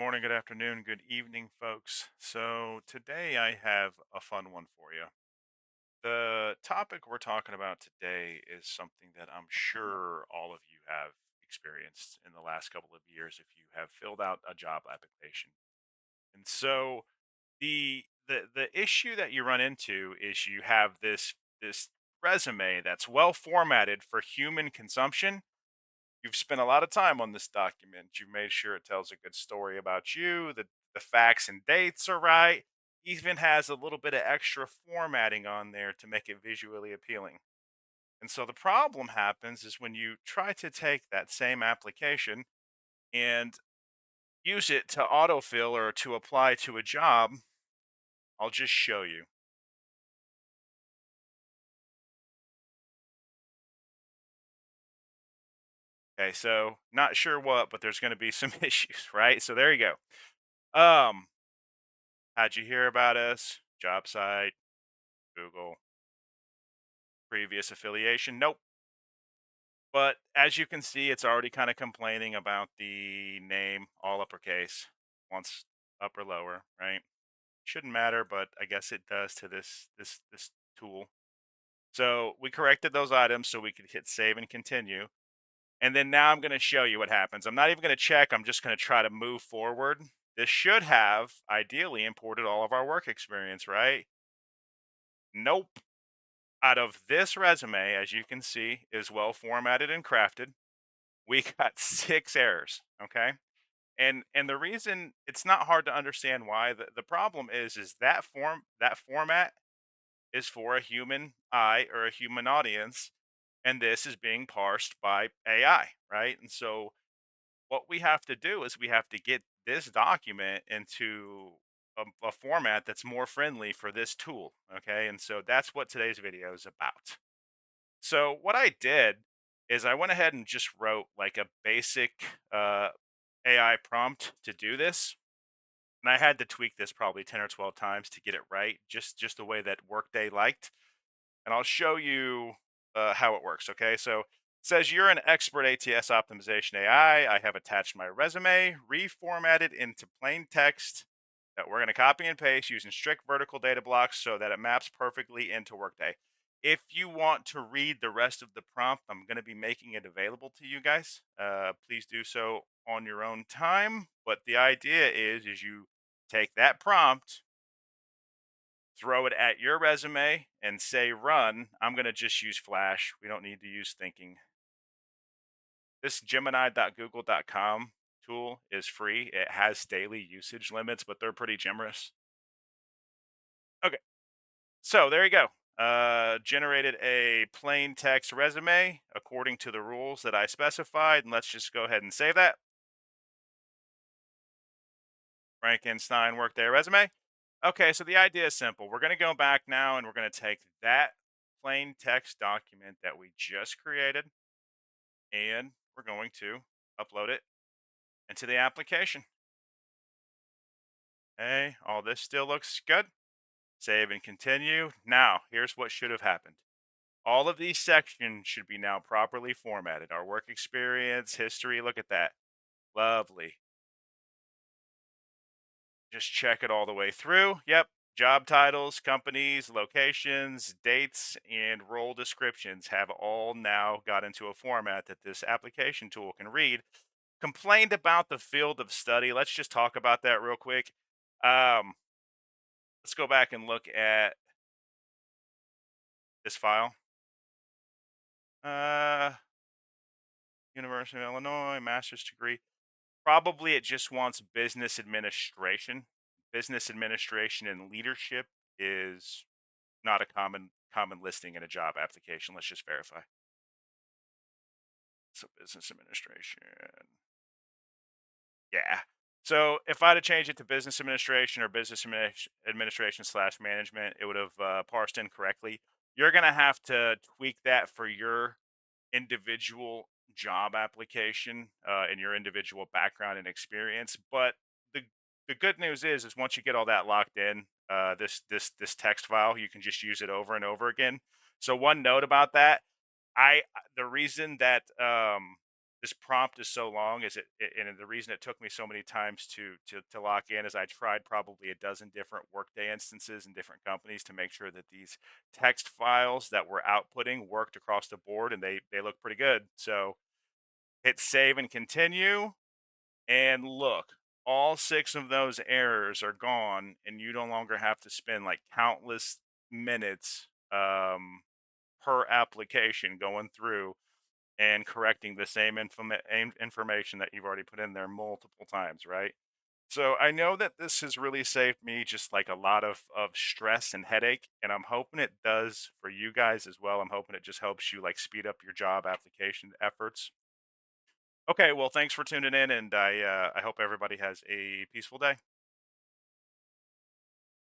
Morning, good afternoon, good evening, folks. So, today I have a fun one for you. The topic we're talking about today is something that I'm sure all of you have experienced in the last couple of years if you have filled out a job application. And so, the issue that you run into is you have this resume that's well formatted for human consumption. You've spent a lot of time on this document. You've made sure it tells a good story about you, the facts and dates are right, even has a little bit of extra formatting on there to make it visually appealing. And so the problem happens is when you try to take that same application and use it to autofill or to apply to a job. I'll just show you. Okay, so not sure what, but there's going to be some issues, right? So there you go. How'd you hear about us? Job site, Google, previous affiliation. Nope. But as you can see, it's already kind of complaining about the name, all uppercase, once upper lower, right? Shouldn't matter, but I guess it does to this tool. So we corrected those items so we could hit save and continue. And then now I'm going to show you what happens. I'm not even going to check. I'm just going to try to move forward. This should have ideally imported all of our work experience, right? Nope. Out of this resume, as you can see, is well formatted and crafted. We got 6 errors, okay? And the reason it's not hard to understand why. The problem is that format is for a human eye or a human audience, and this is being parsed by AI, right? And so what we have to do is we have to get this document into a format that's more friendly for this tool, okay? And so that's what today's video is about. So what I did is I went ahead and just wrote like a basic uh, AI prompt to do this, and I had to tweak this probably 10 or 12 times to get it right, just the way that Workday liked. And I'll show you how it works. Okay, so it says you're an expert ATS optimization AI. I have attached my resume, reformatted into plain text that we're going to copy and paste using strict vertical data blocks so that it maps perfectly into Workday. If you want to read the rest of the prompt, I'm going to be making it available to you guys. Please do so on your own time. But the idea is you take that prompt, throw it at your resume, and say run. I'm going to just use Flash. We don't need to use thinking. This Gemini.google.com tool is free. It has daily usage limits, but they're pretty generous. Okay, so there you go. Generated a plain text resume according to the rules that I specified. And let's just go ahead and save that. Frankenstein Workday resume. Okay, so the idea is simple. We're going to go back now and we're going to take that plain text document that we just created and we're going to upload it into the application. Okay, all this still looks good. Save and continue. Now, here's what should have happened. All of these sections should be now properly formatted. Our work experience, history, look at that. Lovely. Just check it all the way through. Yep. Job titles, companies, locations, dates, and role descriptions have all now got into a format that this application tool can read. Complained about the field of study. Let's just talk about that real quick. Um, let's go back and look at this file. Uh, University of Illinois, master's degree. Probably it just wants business administration. Business administration and leadership is not a common listing in a job application. Let's just verify. So business administration. Yeah. So if I'd have changed it to business administration or administration slash management, it would have parsed incorrectly. You're going to have to tweak that for your individual job application and your individual background and experience. But the the good news is once you get all that locked in, this text file, you can just use it over and over again. So one note about that, the reason that this prompt is so long is and the reason it took me so many times to lock in is I tried probably a dozen different Workday instances in different companies to make sure that these text files that we're outputting worked across the board, and they look pretty good. So hit save and continue, and look, all 6 of those errors are gone, and you no longer have to spend like countless minutes per application going through and correcting the same information that you've already put in there multiple times, right? So I know that this has really saved me just like a lot of stress and headache, and I'm hoping it does for you guys as well. I'm hoping it just helps you like speed up your job application efforts. Okay, well, thanks for tuning in, and I hope everybody has a peaceful day.